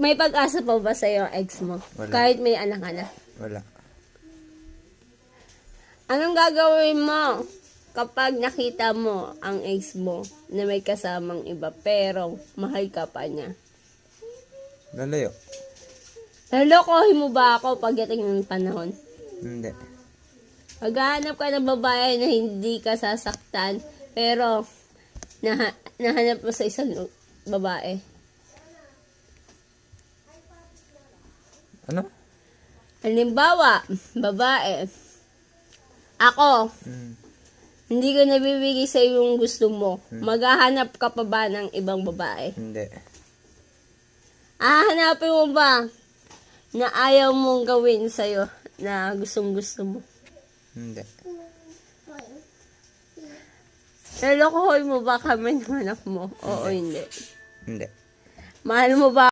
May pag-asa pa ba sa'yo, ex mo? Wala. Kahit may anak ka na. Wala. Anong gagawin mo kapag nakita mo ang ex mo na may kasamang iba pero mahal ka pa niya? Lalayo. Lalokohin mo ba ako pagdating ng panahon? Hindi. Maghahanap ka ng babae na hindi ka sasaktan pero nahanap mo sa isang babae. Ano? Halimbawa, babae. Ako, hindi ko nabibigay sa yung gusto mo. Maghahanap ka pa ba ng ibang babae? Hindi. Hahanapin mo ba na ayaw mong gawin sa'yo na gustong gusto mo? Hindi. Lalokohin mo ba kami ng anak mo? Oo, hindi. Hindi. Mahal mo ba